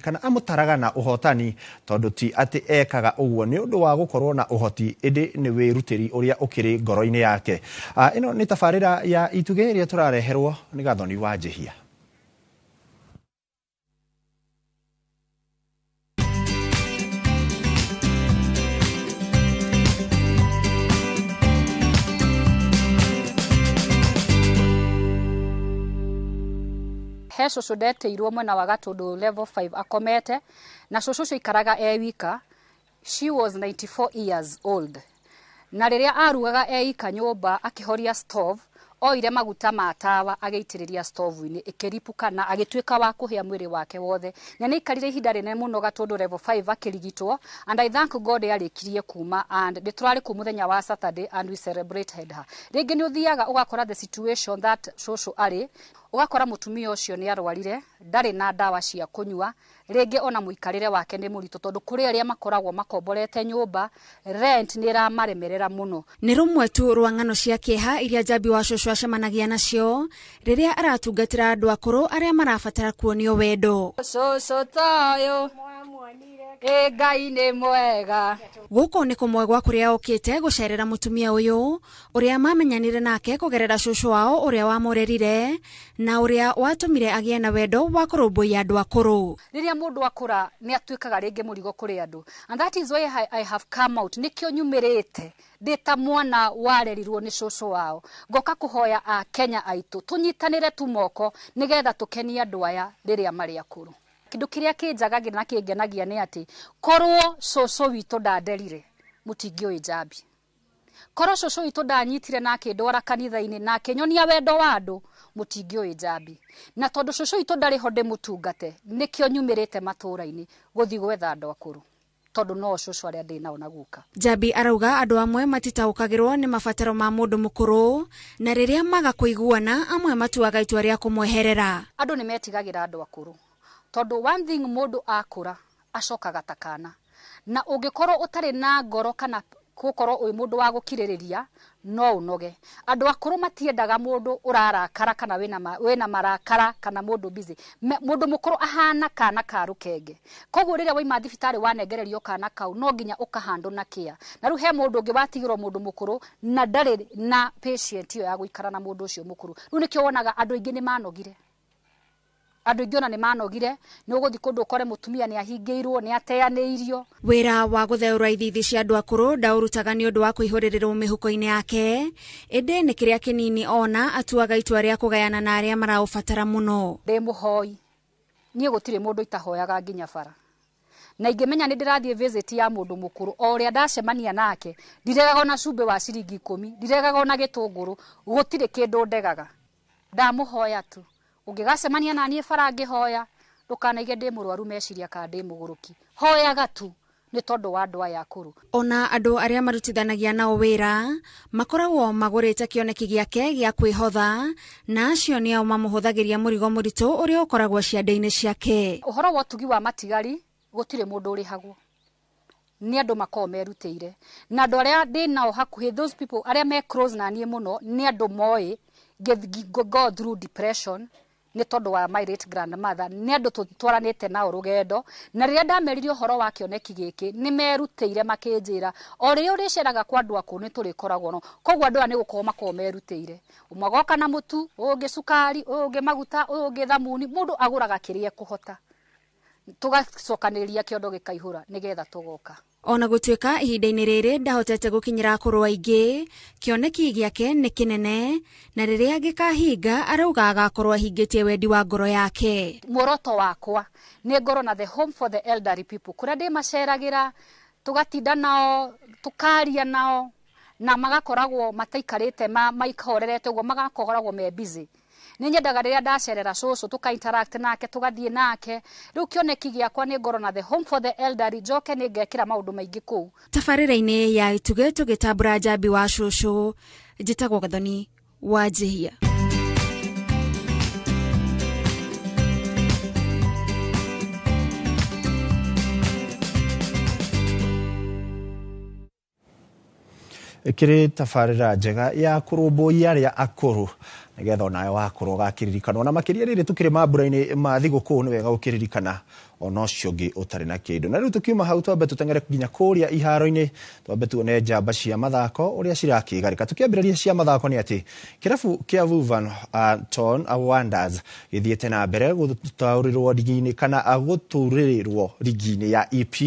kana amutaraga na uhotani tondu ti ati ekaga uguo ni undu wa gukorwo na uhoti indi ni wirutiri uria ukiri ngoro-ini yake. Ino ni tabarira ya ituge iria turareherwo ni Gathoni wa Njihia. He cucu ndeteirwo mwena wa Gatundu level 5 akomete na cucu ikaraga wika. She was 94 years old. Na riria arugaga ika nyumba akihoria stove oire maguta ma tawa ageitiriria stove-ini ikiripuka na agituika wa kuhia mwiri wake wothe. Na ni ikarire ihinda rinene muno Gatundu level 5 akirigitwo, and I thank God arikirie kuma, and nditurari ku muthenya wa Saturday and we celebrated her. Ringi ni uthiaga ugakora the situation that cucu ari, ugakora mutumia ucio ni arwarire, ndari na dawa cia kunyua, ringi ona muikarire wake ni murito tondu kuri aria makoragwo makomborete nyumba, rent ni ramaremerera muno. Ni rumwe tu rwa ng'ano cia kieha iria Jabi wa cucu acemanagia nacio riria aratungatira andu akuru aria marabatara kuonio wendo. Cucu tayo Ngai ni mwega. Guko ni kumwe gwa kuria okite gucerera mutumia uyu uria mamenyanire nake kugerera cucu wao uria wamurerire na uria watumire agie na wendo wa kurumbuia andu akuru. Riria mundu akura ni atuikaga ringi murigo kuri andu, and that is why I have come out nikio nyumirite ndita mwana warerirwo ni cucu wao ngoka kuhoya a Kenya aitu tunyitanire tumoko nigetha tukenia andu aya riria mari akuru. Kindu kiria kinjagagira na kingenagia ni ati korwo cucu witu ndanderire mutingioi Jabi, korwo cucu witu ndanyitire nake ndwara kanitha-ini nake nyonia wendo wa andu mutingioi Jabi, na tondu cucu witu ndari ho ndimutungate nikio nyumirite matura-ini guthi gwetha andu akuru tondu no cucu aria ndinao na guka. Jabi arauga andu amwe matitaukagirwo ni mabataro ma mundu mukuru na riria maga kuiguana amwe matuaga itua ria kumweherera. Andu ni metigagira andu akuru tondu one thing mundu akura acokaga takana, na ungikorwo utari na ngoro kana gukorwo uyu mundu wa gukiririria no unoge. Andu akuru matiendaga mundu urarakara kana wena marakara kana mundu busy. Mundu mukuru ahana kana ka rukenge, koguo riria waima thibitari wanengererio kana kau no nginya ukahando na kia. Na riu he mundu ungi watigirwo mundu mukuru na ndari na patient iyo ya guikara na mundu ucio mukuru. Riu nikio wonaga andu ingi ni manogire, andu ingi ona ni manogire ni uguthi kundu ukore mutumia ni ahingiirwo ni ateaneirio. Wira wa gutheura ithithi cia andu akuru ndaurutaga ni undu wa kuihuririrwo mihuko-ini yake, indi ni kiria kinini ona atuaga itua ria kugayana na aria maraubatara muno. Ndi muhoi nie gutire mundu itahoyaga nginya bara, na ingimenya ni ndirathie visit ya mundu mukuru o ria ndacemania nake ndiregaga ona cumbe wa ciringi 10, ndiregaga ona gitunguru, gutire kindu ndegaga, ndamuhoya tu. Ungigacemania na nie bara ngihoya ndukanaige ndi murwaru meciria ka ndi muguruki, hoyaga tu ni tondu wa andu aya akuru. Ona andu aria marutithanagia nao wira makoragwo magurite kioneki giake gia kwihotha na acio nio mamuhuthagiria murigo muritu uria ukoragwo ciande-ini ciake. Uhoro wa utugi wa matigari gutire mundu urihagwo, ni andu makoo merutire, na andu aria ndi nao hakuhi those people aria me close na nie muno ni andu moi go through depression ni tondu wa my late grandmother, ni andu tutwaranite nao rugendo, na riria ndameririo horo wa kioneki giki ni merutire makinjira o riria uriceraga kwa andu akuru ni turikoragwo no, koguo andu aya ni gukorwo makoo merutire. Umwe goka na mutu, ungi sukari, ungi maguta, ungi thamuni, mundu aguraga kiria kuhota, tugacokaniriria kiondo gikaihura nigetha tugoka. Ona gutuika ihinda-ini riri ndahotete gukinyira akuru aingi, kioneki giake ni kinene na riria gikahinga arauga agakorwo ahingitie wendi wa ngoro yake. Muoroto wakwa ni ngoro na the home for the elderly people kuria ndi maceragira tugatinda nao tukaria nao na magakoragwo mataikarite maikahorerete uguo magakoragwo me busy. Ni nyendaga riria ndacerera cucu tuka interact nake tugathie nake. Riu kioneki giakwa ni ngoro na the home for the elderly njoke ni ngekira maundu maingi kuu. Tabarira-ini ya ituge tugitambura Jabi wa cucu njitagwo Gathoni wa Njihia. Kiri tabarira njega ya kurumbuia aria akuru nigetha onawe wakorwo gakiririkana na makiria riri tukiri mambura-ini ma thiguku ni wega gukiririkana ona ucio ngi utari na kindu. Na riu tukiuma hau twambe tutengere nginya kuria iharo-ini twambe tuone njamba cia mathako uria cirakigarika. Tukiambiriria cia mathako ni ati kirabu kia Wolverhampton Wanderers githiete na mbere gutaurirwo ligi-ini kana guturirirwo ligi-ini ya EPL